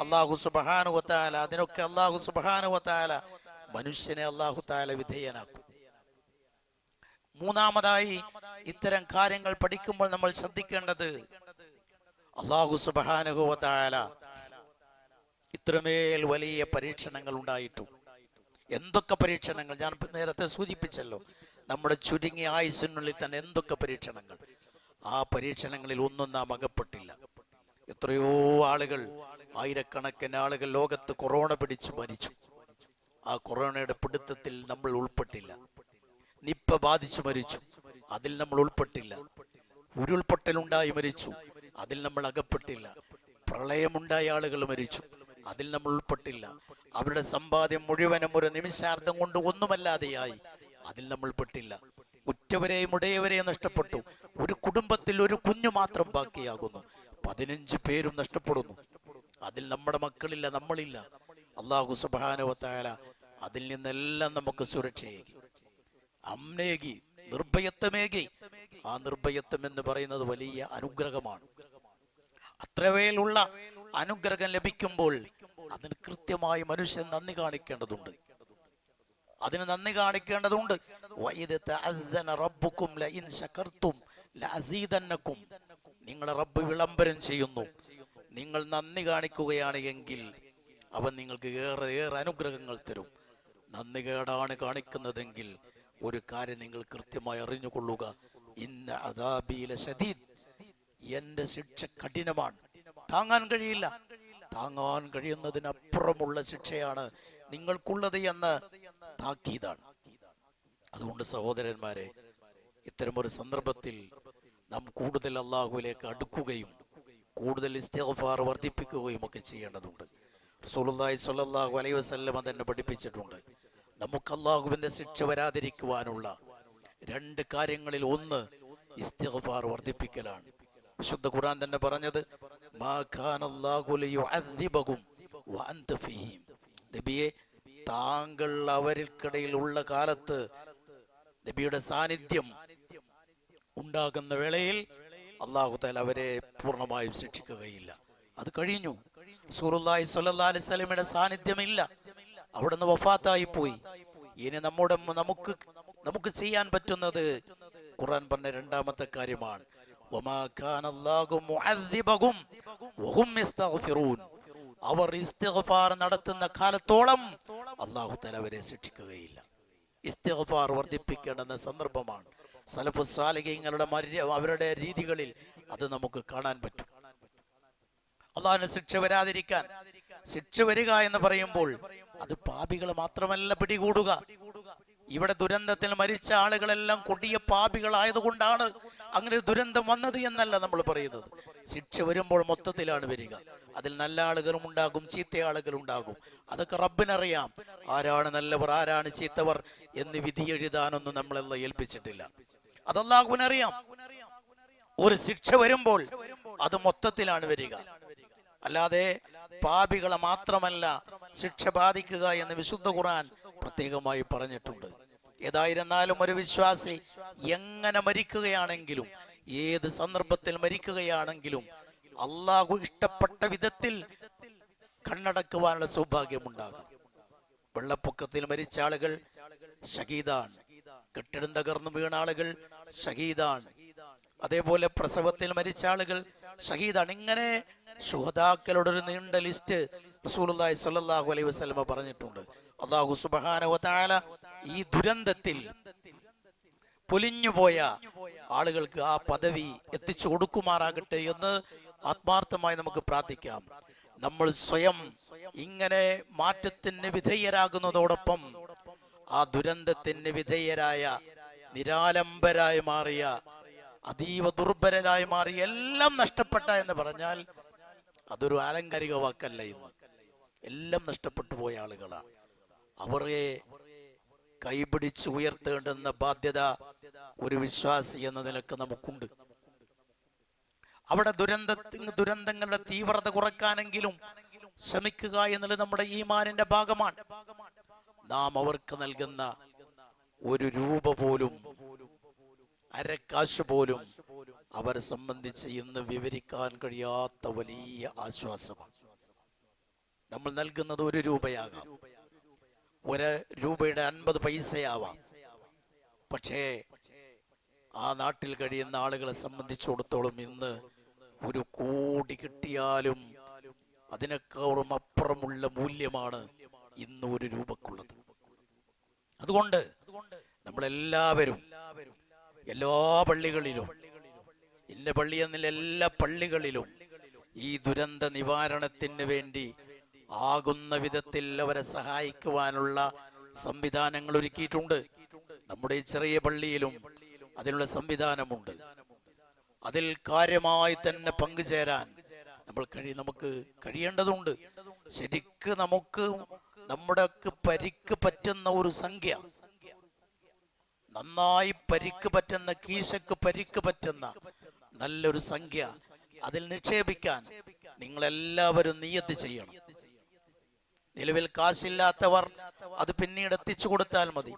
അല്ലാഹു സുബ്ഹാനഹു വ തആല മനുഷ്യനെ അല്ലാഹു തആല വിധേയനാക്കും. മൂന്നാമതായി ഇത്തരം കാര്യങ്ങൾ പഠിക്കുമ്പോൾ നമ്മൾ ശ്രദ്ധിക്കേണ്ടത്, അല്ലാഹു സുബ്ഹാനഹു വ തആല ഇത്രമേൽ വലിയ പരീക്ഷണങ്ങൾ ഉണ്ടായിട്ടും, എന്തൊക്കെ പരീക്ഷണങ്ങൾ ഞാൻ നേരത്തെ സൂചിപ്പിച്ചല്ലോ, നമ്മുടെ ചുരുങ്ങിയ ആയുസ്സിനുള്ളിൽ തന്നെ എന്തൊക്കെ പരീക്ഷണങ്ങൾ. ആ പരീക്ഷണങ്ങളിൽ ഒന്നും നാം അകപ്പെട്ടില്ല. എത്രയോ ആളുകൾ, ആയിരക്കണക്കിന് ആളുകൾ ലോകത്ത് കൊറോണ പിടിച്ചു മരിച്ചു. ആ കൊറോണയുടെ പിടുത്തത്തിൽ നമ്മൾ ഉൾപ്പെട്ടില്ല. നിപ്പ ബാധിച്ചു മരിച്ചു, അതിൽ നമ്മൾ ഉൾപ്പെട്ടില്ല. ഉരുൾപൊട്ടലുണ്ടായി മരിച്ചു, അതിൽ നമ്മൾ അകപ്പെട്ടില്ല. പ്രളയമുണ്ടായ ആളുകൾ മരിച്ചു, അതിൽ നമ്മൾ ഉൾപ്പെട്ടില്ല. അവരുടെ സമ്പാദ്യം മുഴുവനും ഒരു നിമിഷാർദ്ധം കൊണ്ട് ഒന്നുമല്ലാതെയായി, അതിൽ നമ്മൾ പെട്ടില്ല. ഉറ്റവരെയും ഉടയവരെയും നഷ്ടപ്പെട്ടു. ഒരു കുടുംബത്തിൽ ഒരു കുഞ്ഞു മാത്രം ബാക്കിയാകുന്നു. 15 പേരും നഷ്ടപ്പെടുന്നു. അതിൽ നമ്മുടെ മക്കളില്ല, നമ്മളില്ല. അല്ലാഹു സുബ്ഹാനഹു വ തആല അതിൽ നിന്നെല്ലാം നമുക്ക് സുരക്ഷയേകി, അമ്നേകി, നിർഭയത്വമേകി. ആ നിർഭയത്വം എന്ന് പറയുന്നത് വലിയ അനുഗ്രഹമാണ്. അത്രവേലുള്ള അനുഗ്രഹം ലഭിക്കുമ്പോൾ അതിന് കൃത്യമായി മനുഷ്യൻ നന്ദി കാണിക്കേണ്ടതുണ്ട്. നിങ്ങളെ റബ്ബ് വിളംബരം ചെയ്യുന്നു. നിങ്ങൾ നന്ദി കാണിക്കുകയാണ് എങ്കിൽ അവൻ നിങ്ങൾക്ക് ഏറെ അനുഗ്രഹങ്ങൾ തരും. നന്ദി കേടാണ് കാണിക്കുന്നതെങ്കിൽ ഒരു കാര്യം നിങ്ങൾ കൃത്യമായി അറിഞ്ഞുകൊള്ളുക, ഇന്ന അദാബി ലശദീദ്, എന്റെ ശിക്ഷ കഠിനമാണ്, താങ്ങാൻ കഴിയില്ല. താങ്ങാൻ കഴിയുന്നതിനപ്പുറമുള്ള ശിക്ഷയാണ് നിങ്ങൾക്കുള്ളത് എന്ന് താക്കീതാണ്. അതുകൊണ്ട് സഹോദരന്മാരെ, ഇത്തരമൊരു സന്ദർഭത്തിൽ നാം കൂടുതൽ അല്ലാഹുവിലേക്ക് അടുക്കുകയും കൂടുതൽ ഇസ്തിഗ്ഫാർ വർദ്ധിപ്പിക്കുകയും ഒക്കെ ചെയ്യേണ്ടതുണ്ട്. റസൂലുള്ളാഹി സ്വല്ലല്ലാഹു അലൈഹി വസല്ലം തന്നെ പഠിപ്പിച്ചിട്ടുണ്ട്, നമുക്ക് അല്ലാഹുവിന്റെ ശിക്ഷ വരാതിരിക്കുവാനുള്ള 2 കാര്യങ്ങളിൽ ഒന്ന് ഇസ്തിഗ്ഫാർ വർദ്ധിപ്പിക്കലാണ്. വിശുദ്ധ ഖുർആൻ തന്നെ പറഞ്ഞത്, മാ ഖാനല്ലാഹു ലിയുഅദ്ദിബകും വഅൻത ഫീഹിം. നബിയെ, താങ്കൾ അവരിൽക്കിടയിൽ ഉള്ള കാലത്ത് നബിയുടെ സാന്നിധ്യം ഉണ്ടാകുന്ന വേളയിൽ അല്ലാഹു തആല അവരെ പൂർണ്ണമായും ശിക്ഷിക്കുകയില്ല. അത് കഴിഞ്ഞു. റസൂലുള്ളാഹി സ്വല്ലല്ലാഹു അലൈഹി വസല്ലമയുടെ സാന്നിധ്യമില്ല, അവിടുന്ന് വഫാത്തായി പോയി. ഇനി നമുക്ക് നമുക്ക് ചെയ്യാൻ പറ്റുന്നത് ഖുർആൻ പറഞ്ഞ രണ്ടാമത്തെ കാര്യമാണ്, വമാ കാന അല്ലാഹു മുഅദ്ദിബഹും വഹും യസ്തഗ്ഫിറൂൻ. അവർ ഇസ്തിഗ്ഫാർ നടത്തുന്ന കാലത്തോളം അല്ലാഹു തആല അവരെ ശിക്ഷിക്കുകയില്ല. ഇസ്തിഗ്ഫാർ വർദ്ധിപ്പിക്കേണ്ടുന്ന സന്ദർഭമാണ്. സലഫു സാലിഹീങ്ങളുടെ അവരുടെ രീതികളിൽ അത് നമുക്ക് കാണാൻ പറ്റും. അല്ലാഹുവിന്റെ ശിക്ഷ വരാതിരിക്കാൻ, ശിക്ഷ വരിക എന്ന് പറയുമ്പോൾ അത് പാപികൾ മാത്രമല്ല പിടികൂടുക. ഇവിടെ ദുരന്തത്തിൽ മരിച്ച ആളുകളെല്ലാം കൊടിയ പാപികളായതുകൊണ്ടാണ് അങ്ങനെ ഒരു ദുരന്തം വന്നത് എന്നല്ല നമ്മൾ പറയുന്നത്. ശിക്ഷ വരുമ്പോൾ മൊത്തത്തിലാണ് വരിക. അതിൽ നല്ല ആളുകളും ഉണ്ടാകും, ചീത്ത ആളുകളും ഉണ്ടാകും. അതൊക്കെ റബ്ബിനറിയാം. ആരാണ് നല്ലവർ, ആരാണ് ചീത്തവർ എന്ന് വിധി എഴുതാനൊന്നും നമ്മളെല്ലാം ഏൽപ്പിച്ചിട്ടില്ല. അത് അല്ലാഹുവിനറിയാം. ഒരു ശിക്ഷ വരുമ്പോൾ അത് മൊത്തത്തിലാണ് വരിക. അല്ലാതെ പാപികളെ മാത്രമല്ല ശിക്ഷ ബാധിക്കുക എന്ന് വിശുദ്ധ ഖുർആൻ പ്രത്യേകമായി പറഞ്ഞിട്ടുണ്ട്. ഏതായിരുന്നാലും ഒരു വിശ്വാസി എങ്ങനെ മരിക്കുകയാണെങ്കിലും, ഏത് സന്ദർഭത്തിൽ മരിക്കുകയാണെങ്കിലും അള്ളാഹു ഇഷ്ടപ്പെട്ട വിധത്തിൽ കണ്ണടക്കുവാനുള്ള സൗഭാഗ്യമുണ്ടാകും. വെള്ളപ്പൊക്കത്തിൽ മരിച്ച ആളുകൾ ഷഹീദാണ്, കെട്ടിടം തകർന്നു വീണ ആളുകൾ ഷഹീദാണ്, അതേപോലെ പ്രസവത്തിൽ മരിച്ച ആളുകൾ ഷഹീദാണ്. ഇങ്ങനെ ശുഹദാക്കളുടെ ഒരു നീണ്ട ലിസ്റ്റ് റസൂലുള്ളാഹി സ്വല്ലല്ലാഹു അലൈഹി വസല്ലം പറഞ്ഞിട്ടുണ്ട്. അല്ലാഹു സുബ്ഹാനഹു വ തആല ഈ ദുരന്തത്തിൽ പൊലിഞ്ഞുപോയ ആളുകൾക്ക് ആ പദവി എത്തിച്ചു കൊടുക്കുമാറാകട്ടെ എന്ന് ആത്മാർത്ഥമായി നമുക്ക് പ്രാർത്ഥിക്കാം. നമ്മൾ സ്വയം ഇങ്ങനെ മാറ്റത്തിന് വിധേയരാകുന്നതോടൊപ്പം ആ ദുരന്തത്തിന് വിധേയരായ, നിരാലംബരായി മാറിയ, അതീവ ദുർബലരായി മാറിയ, എല്ലാം നഷ്ടപ്പെട്ട എന്ന് പറഞ്ഞാൽ അതൊരു ആലങ്കാരിക വാക്കല്ല. ഇന്ന് എല്ലാം നഷ്ടപ്പെട്ടു പോയ ആളുകളാണ്. അവരെ കൈപിടിച്ച് ഉയർത്തേണ്ടുന്ന ബാധ്യത ഒരു വിശ്വാസി എന്ന നിലക്ക് നമുക്കുണ്ട്. അവിടെ ദുരന്തങ്ങളുടെ തീവ്രത കുറക്കാനെങ്കിലും ശ്രമിക്കുക എന്നുള്ളത് നമ്മുടെ ഈമാനിന്റെ ഭാഗമാണ്. നാം അവർക്ക് നൽകുന്ന ഒരു രൂപ പോലും, അരക്കാശ് പോലും അവരെ സംബന്ധിച്ച് ഇന്ന് വിവരിക്കാൻ കഴിയാത്ത വലിയ ആശ്വാസമാണ്. നമ്മൾ നൽകുന്നത് 1 രൂപയാകാം, 1 രൂപയുടെ 50 പൈസയാവാം. പക്ഷേ ആ നാട്ടിൽ കഴിയുന്ന ആളുകളെ സംബന്ധിച്ചിടത്തോളം ഇന്ന് 1 കോടി കിട്ടിയാലും അതിനേക്കാളും അപ്പുറമുള്ള മൂല്യമാണ് ഇന്ന് 1 രൂപക്കുള്ളത്. അതുകൊണ്ട് നമ്മളെല്ലാവരും എല്ലാ പള്ളികളിലും, ഇന്ന പള്ളി എന്നില്ല എല്ലാ പള്ളികളിലും ഈ ദുരന്ത നിവാരണത്തിന് വേണ്ടി ആകുന്ന വിധത്തിൽ അവരെ സഹായിക്കുവാനുള്ള സംവിധാനങ്ങൾ ഒരുക്കിയിട്ടുണ്ട്. നമ്മുടെ ഈ ചെറിയ പള്ളിയിലും അതിനുള്ള സംവിധാനമുണ്ട്. അതിൽ കാര്യമായി തന്നെ പങ്കുചേരാൻ നമുക്ക് കഴിയേണ്ടതുണ്ട്. ശരിക്ക് നമ്മുടെ പരിക്ക് പറ്റുന്ന ഒരു സംഖ്യ, നന്നായി പരിക്ക് പറ്റുന്ന, കീശക്ക് പരിക്ക് പറ്റുന്ന നല്ലൊരു സംഖ്യ അതിൽ നിക്ഷേപിക്കാൻ നിങ്ങളെല്ലാവരും നിയ്യത്ത് ചെയ്യണം. നിലവിൽ കാശില്ലാത്തവർ അത് പിന്നീട് എത്തിച്ചു കൊടുത്താൽ മതി.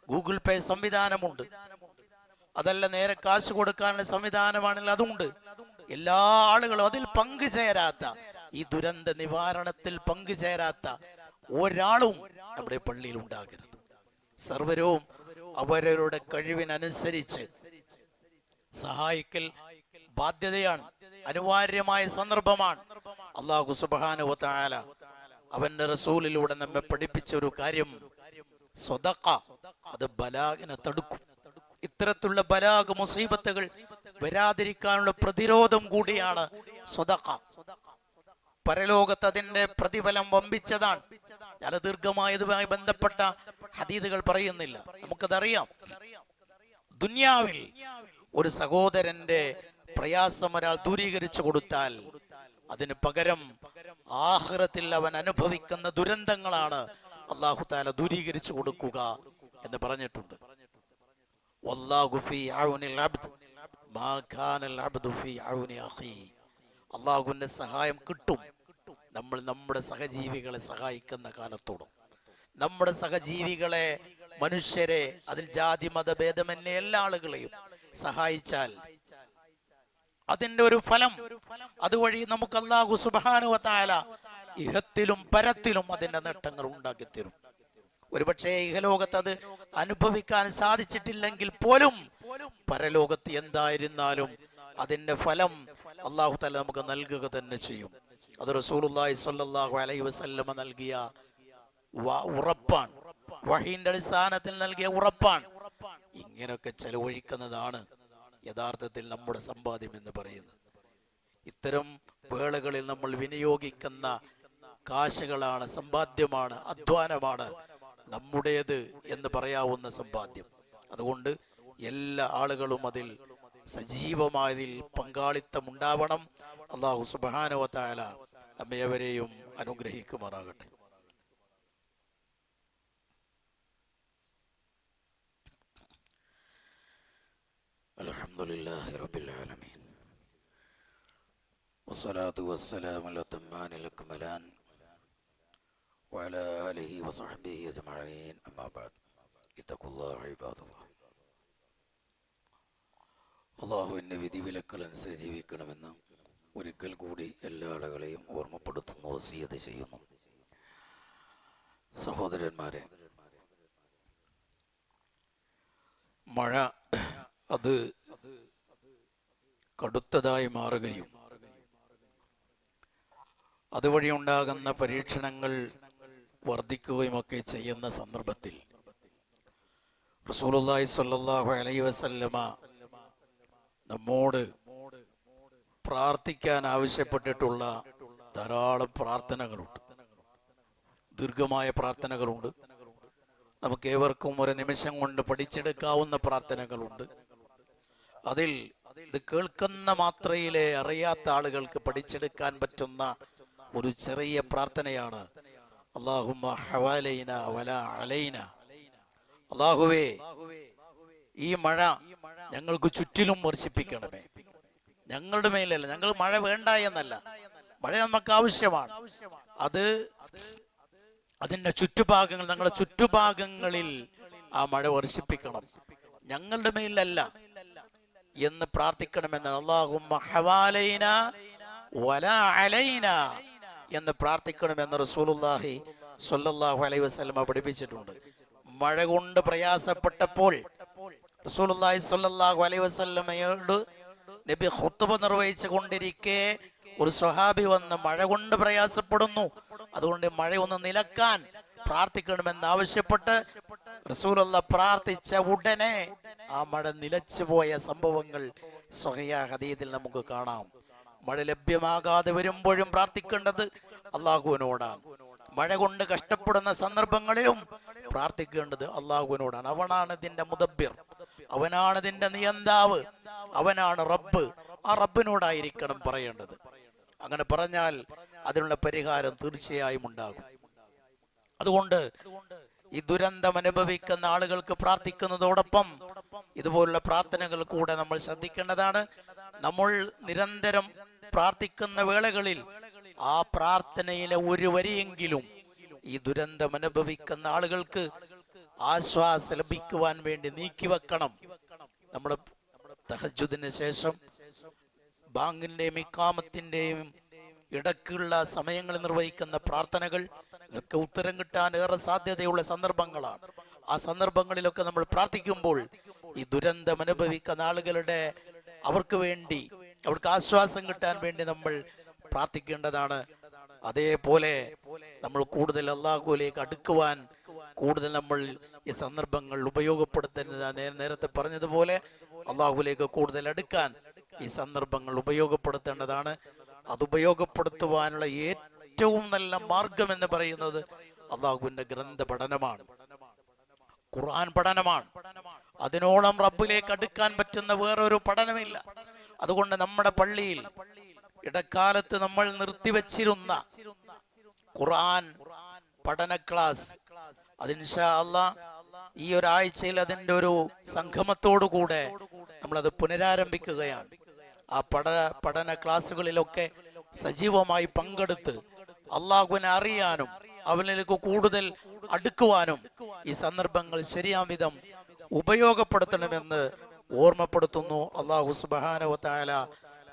ഗൂഗിൾ പേ സംവിധാനമുണ്ട്. അതല്ല നേരെ കാശ് കൊടുക്കാനുള്ള സംവിധാനമാണെങ്കിൽ അതുണ്ട്. എല്ലാ ആളുകളും അതിൽ പങ്കുചേരാത്ത, ഈ ദുരന്ത നിവാരണത്തിൽ പങ്കുചേരാത്ത ഒരാളും നമ്മുടെ പള്ളിയിൽ ഉണ്ടാകരുത്. സർവരും അവരവരുടെ കഴിവിനനുസരിച്ച് സഹായിക്കൽ ബാധ്യതയാണ്, അനിവാര്യമായ സന്ദർഭമാണ്. അല്ലാഹു സുബ്ഹാനഹു വ തആല അവന്റെ റസൂലിലൂടെ നമ്മെ പഠിപ്പിച്ച ഒരു കാര്യം, സ്വദഖ, അത് ബലാഗിനെ തടുക്കും. ഇത്തരത്തിലുള്ള ബലാഗ്, മുസീബത്തുകൾ വരാതിരിക്കാനുള്ള പ്രതിരോധം കൂടിയാണ് സ്വദഖ. പരലോകത്ത് അതിന്റെ പ്രതിഫലം വമ്പിച്ചതാണ്. ഞാൻ ദീർഘമായതുമായി ബന്ധപ്പെട്ട ഹദീസുകൾ പറയുന്നില്ല, നമുക്കതറിയാം. ദുനിയാവിൽ ഒരു സഹോദരന്റെ പ്രയാസം ഒരാൾ ദൂരീകരിച്ചു കൊടുത്താൽ അതിന് പകരം ആഖിറത്തിൽ അവൻ അനുഭവിക്കുന്ന ദുരന്തങ്ങളാണ് അല്ലാഹു തആല ദൂരീകരിച്ചു കൊടുക്കുക എന്ന് പറഞ്ഞിട്ടുണ്ട്. വല്ലാഹു ഫീ ഔനിൽ അബ്ദ് മാ കാനൽ അബ്ദു ഫീ ഔനി അഖീ. അല്ലാഹുവിന്റെ സഹായം കിട്ടും നമ്മൾ നമ്മുടെ സഹജീവികളെ സഹായിക്കുന്ന കാലത്തോളം. നമ്മുടെ സഹജീവികളെ, മനുഷ്യരെ, അതിൽ ജാതി മത ഭേദമന്യേ എല്ലാ ആളുകളെയും സഹായിച്ചാൽ അതിന്റെ ഒരു ഫലം, അതുവഴി നമുക്ക് അല്ലാഹു സുബ്ഹാനഹു വ തആല ഇഹത്തിലും പരത്തിലും അതിന്റെ നേട്ടങ്ങൾ ഉണ്ടാക്കി തരും. ഒരുപക്ഷെ ഇഹലോകത്ത് അത് അനുഭവിക്കാൻ സാധിച്ചിട്ടില്ലെങ്കിൽ പോലും പരലോകത്ത് എന്തായിരുന്നാലും അതിന്റെ ഫലം അല്ലാഹു തആല നമുക്ക് നൽകുക തന്നെ ചെയ്യും. അത് റസൂലുള്ളാഹി സ്വല്ലല്ലാഹു അലൈഹി വസല്ലമ നൽകിയ ഉറപ്പാണ്, വഹീന്റെ അടിസ്ഥാനത്തിൽ നൽകിയ ഉറപ്പാണ്. ഇങ്ങനെയൊക്കെ ചെലവഴിക്കുന്നതാണ് യഥാർത്ഥത്തിൽ നമ്മുടെ സമ്പാദ്യം എന്ന് പറയുന്നത്. ഇത്തരം വേളകളിൽ നമ്മൾ വിനിയോഗിക്കുന്ന കാശുകളാണ്, സമ്പാദ്യമാണ്, അധ്വാനമാണ് നമ്മുടേത് എന്ന് പറയാവുന്ന സമ്പാദ്യം. അതുകൊണ്ട് എല്ലാ ആളുകളും അതിൽ സജീവമായതിൽ പങ്കാളിത്തം ഉണ്ടാവണം. അല്ലാഹു സുബ്ഹാനഹു വ തആല നമ്മെവരെയും അനുഗ്രഹിക്കുമാറാകട്ടെ. അൽഹംദുലില്ലാഹി റബ്ബിൽ ആലമീൻ വസ്സലാത്തു വസ്സലാമു അലാ തമ്മാനിൽ അക്മലാൻ വഅലാ ആലിഹി വസഹ്ബിഹി അജ്മഈൻ. അമ്മാ ബഅദ്. ഇത്തഖുല്ലാഹ ഇബാദല്ലാഹ്. അല്ലാഹുവിൻ്റെ വിധിവിലക്കലനുസരിച്ച് ജീവിക്കണമെന്ന് ഒരിക്കൽ കൂടി എല്ലാ ആളുകളെയും ഓർമ്മപ്പെടുത്തുന്നു, വസിയത്ത് ചെയ്യുന്നു. സഹോദരന്മാരെ, മഴ അത് കടുത്തതായി മാറുകയും അതുവഴി ഉണ്ടാകുന്ന പരീക്ഷണങ്ങൾ വർദ്ധിക്കുകയുമൊക്കെ ചെയ്യുന്ന സന്ദർഭത്തിൽ റസൂലുള്ളാഹി സ്വല്ലല്ലാഹു അലൈഹി വസല്ലമ നമ്മോട് പ്രാർത്ഥിക്കാൻ ആവശ്യപ്പെട്ടിട്ടുള്ള ധാരാളം പ്രാർത്ഥനകളുണ്ട്, ദീർഘമായ പ്രാർത്ഥനകളുണ്ട്. നമുക്ക് ഏവർക്കും ഒരു നിമിഷം കൊണ്ട് പഠിച്ചെടുക്കാവുന്ന പ്രാർത്ഥനകളുണ്ട്. അതിൽ ഇത് കേൾക്കുന്ന മാത്രയിലെ അറിയാത്ത ആളുകൾക്ക് പഠിച്ചെടുക്കാൻ പറ്റുന്ന ഒരു ചെറിയ പ്രാർത്ഥനയാണ് അല്ലാഹുമ്മ ഹവാലൈന വലാ അലൈന. അല്ലാഹുവേ, ഈ മഴ ഞങ്ങൾക്ക് ചുറ്റിലും വർഷിപ്പിക്കണമേ. ഞങ്ങളുടെ മേലല്ല, ഞങ്ങൾ മഴ വേണ്ട എന്നല്ല, മഴ നമുക്ക് ആവശ്യമാണ്. അത് അതിന്റെ ചുറ്റുഭാഗങ്ങൾ, ഞങ്ങളുടെ ചുറ്റുഭാഗങ്ങളിൽ ആ മഴ വർഷിപ്പിക്കണം, ഞങ്ങളുടെ മേലല്ല എന്ന് പ്രാർത്ഥിക്കണമെന്നാണ്. അല്ലാഹുമ്മ ഹവാലൈന വലാ അലൈന എന്ന് പ്രാർത്ഥിക്കണമെന്ന് റസൂലുള്ളാഹി സ്വല്ലല്ലാഹു അലൈഹി വസല്ലമ പഠിപ്പിച്ചിട്ടുണ്ട്. മഴ കൊണ്ട് പ്രയാസപ്പെട്ടപ്പോൾ റസൂലുള്ളാഹി സ്വല്ലല്ലാഹു അലൈഹി വസല്ലമയോട് നബി ഖുത്ബ നിർവഹിച്ചു കൊണ്ടിരിക്കെ ഒരു സ്വഹാബി വന്ന് മഴ കൊണ്ട് പ്രയാസപ്പെടുന്നു, അതുകൊണ്ട് മഴ ഒന്ന് നിലക്കാൻ പ്രാർത്ഥിക്കണമെന്ന് ആവശ്യപ്പെട്ട് റസൂലുള്ളാഹി പ്രാർത്ഥിച്ച ഉടനെ ആ മഴ നിലച്ചു പോയ സംഭവങ്ങൾ സ്വഹീഹ ഹദീസിൽ നമുക്ക് കാണാം. മഴ ലഭ്യമാകാതെ വരുമ്പോഴും പ്രാർത്ഥിക്കേണ്ടത് അല്ലാഹുവിനോടാണ്. മഴ കൊണ്ട് കഷ്ടപ്പെടുന്ന സന്ദർഭങ്ങളിലും പ്രാർത്ഥിക്കേണ്ടത് അല്ലാഹുവിനോടാണ്. അവനാണ് ഇതിന്റെ മുദബ്ബിർ, അവനാണ് ഇതിന്റെ നിയന്താവ്, അവനാണ് റബ്ബ്. ആ റബ്ബിനോടായിരിക്കണം പറയേണ്ടത്. അങ്ങനെ പറഞ്ഞാൽ അതിനുള്ള പരിഹാരം തീർച്ചയായും ഉണ്ടാകും. അതുകൊണ്ട് ഈ ദുരന്തം അനുഭവിക്കുന്ന ആളുകൾക്ക് പ്രാർത്ഥിക്കുന്നതോടൊപ്പം ഇതുപോലുള്ള പ്രാർത്ഥനകൾ കൂടെ നമ്മൾ ശ്രദ്ധിക്കേണ്ടതാണ്. നമ്മൾ നിരന്തരം പ്രാർത്ഥിക്കുന്ന വേളകളിൽ ആ പ്രാർത്ഥനയിലെ ഒരു വരിയെങ്കിലും ഈ ദുരന്തം അനുഭവിക്കുന്ന ആളുകൾക്ക് ആശ്വാസം ലഭിക്കുവാൻ വേണ്ടി നീക്കിവെക്കണം. നമ്മുടെ തഹജ്ജുദിന് ശേഷം ബാങ്കിന്റെയും ഇഖാമത്തിന്റെയും ഇടക്കുള്ള സമയങ്ങളിൽ നിർവഹിക്കുന്ന പ്രാർത്ഥനകൾ ഇതൊക്കെ ഉത്തരം കിട്ടാൻ ഏറെ സാധ്യതയുള്ള സന്ദർഭങ്ങളാണ്. ആ സന്ദർഭങ്ങളിലൊക്കെ നമ്മൾ പ്രാർത്ഥിക്കുമ്പോൾ ഈ ദുരന്തം അനുഭവിക്കുന്ന ആളുകളുടെ അവർക്ക് ആശ്വാസം കിട്ടാൻ വേണ്ടി നമ്മൾ പ്രാർത്ഥിക്കേണ്ടതാണ്. അതേപോലെ നമ്മൾ കൂടുതൽ അല്ലാഹുവിലേക്ക് അടുക്കുവാൻ കൂടുതൽ നമ്മൾ ഈ സന്ദർഭങ്ങൾ ഉപയോഗപ്പെടുത്തേണ്ടത്. നേരത്തെ പറഞ്ഞതുപോലെ അല്ലാഹുവിലേക്ക് കൂടുതൽ അടുക്കാൻ ഈ സന്ദർഭങ്ങൾ ഉപയോഗപ്പെടുത്തേണ്ടതാണ്. അത് ഉപയോഗപ്പെടുത്തുവാനുള്ള ഏറ്റവും നല്ല മാർഗം എന്ന് പറയുന്നത് അല്ലാഹുവിന്റെ ഗ്രന്ഥ പഠനമാണ്, ഖുർആൻ പഠനമാണ്. അതിനോളം റബ്ബിലേക്ക് അടുക്കാൻ പറ്റുന്ന വേറൊരു പഠനമില്ല. അതുകൊണ്ട് നമ്മുടെ പള്ളിയിൽ ഇടക്കാലത്ത് നമ്മൾ നിർത്തിവെച്ചിരുന്ന ഖുർആൻ പഠന ക്ലാസ് അത് ഇൻഷാ അല്ലാഹ് ഈ ഒരാഴ്ചയിൽ അതിൻ്റെ ഒരു സംഗമത്തോടു കൂടെ നമ്മളത് പുനരാരംഭിക്കുകയാണ്. ആ പഠന ക്ലാസ്സുകളിലൊക്കെ സജീവമായി പങ്കെടുത്ത് അള്ളാഹുവിനെ അറിയാനും അവനിലേക്ക് കൂടുതൽ അടുക്കുവാനും ഈ സന്ദർഭങ്ങൾ ശരിയാം വിധം ഉപയോഗപ്പെടുത്തണമെന്ന് ഓർമ്മപ്പെടുത്തുന്നു. അല്ലാഹു സുബ്ഹാനഹു വ തആല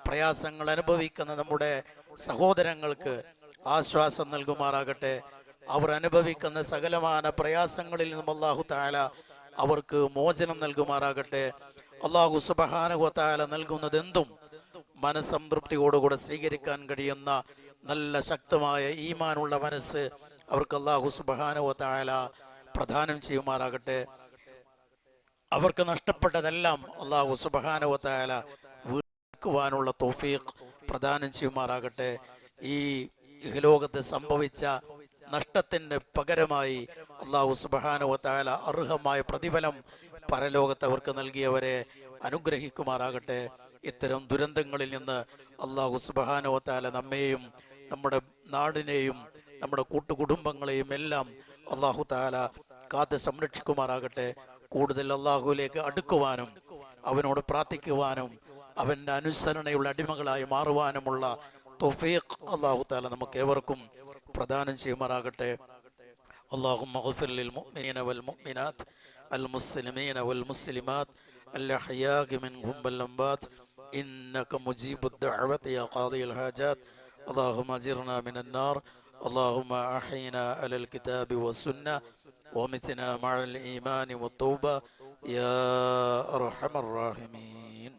പ്രയാസങ്ങൾ അനുഭവിക്കുന്ന നമ്മുടെ സഹോദരങ്ങൾക്ക് ആശ്വാസം നൽകുമാറാകട്ടെ. അവർ അനുഭവിക്കുന്ന സകലമാന പ്രയാസങ്ങളിൽ നിന്നും അല്ലാഹു തആല അവർക്ക് മോചനം നൽകുമാറാകട്ടെ. അല്ലാഹു സുബ്ഹാനഹു വ തആല നൽകുന്നതെന്തും മനസ്സംതൃപ്തിയോടുകൂടെ സ്വീകരിക്കാൻ കഴിയുന്ന നല്ല ശക്തമായ ഈമാനുള്ള മനസ്സ് അവർക്ക് അല്ലാഹു സുബ്ഹാനഹു വ തആല പ്രദാനം ചെയ്യുമാറാകട്ടെ. അവർക്ക് നഷ്ടപ്പെട്ടതെല്ലാം അല്ലാഹു സുബ്ഹാനഹു വ തആല വീണ്ടെടുക്കുവാനുള്ള തൗഫീഖ് പ്രദാനം ചെയ്യുമാറാകട്ടെ. ഈ ഇഹലോകത്ത് സംഭവിച്ച നഷ്ടത്തിന് പകരമായി അല്ലാഹു സുബ്ഹാനഹു വ തആല അർഹമായ പ്രതിഫലം പരലോകത്ത് അവർക്ക് നൽകിയവരെ അനുഗ്രഹിക്കുമാറാകട്ടെ. ഇത്തരം ദുരന്തങ്ങളിൽ നിന്ന് അല്ലാഹു സുബ്ഹാനഹു വ തആല നമ്മെയും നമ്മുടെ നാടിനെയും നമ്മുടെ കൂട്ടുകുടുംബങ്ങളെയും എല്ലാം അല്ലാഹു തആല കാത്ത് സംരക്ഷിക്കുമാറാകട്ടെ. കൂടുതൽ അല്ലാഹുവിലേക്ക് അടുക്കുവാനും അവനോട് പ്രാർത്ഥിക്കുവാനും അവൻ്റെ അനുസരണയുള്ള അടിമകളായി മാറുവാനുമുള്ള തൗഫീഖ് അല്ലാഹു തആല നമുക്ക് ഏവർക്കും പ്രദാനം ചെയ്യുമാറാകട്ടെ. اللهم اغفر للمؤمنين والمؤمنات المسلمين والمسلمات الأحياء منهم والأموات إنك مجيب الدعوة يا قاضي الحاجات. اللهم أجرنا من النار. اللهم أحينا على الكتاب والسنة ومتنا مع الإيمان والتوبة يا أرحم الراحمين.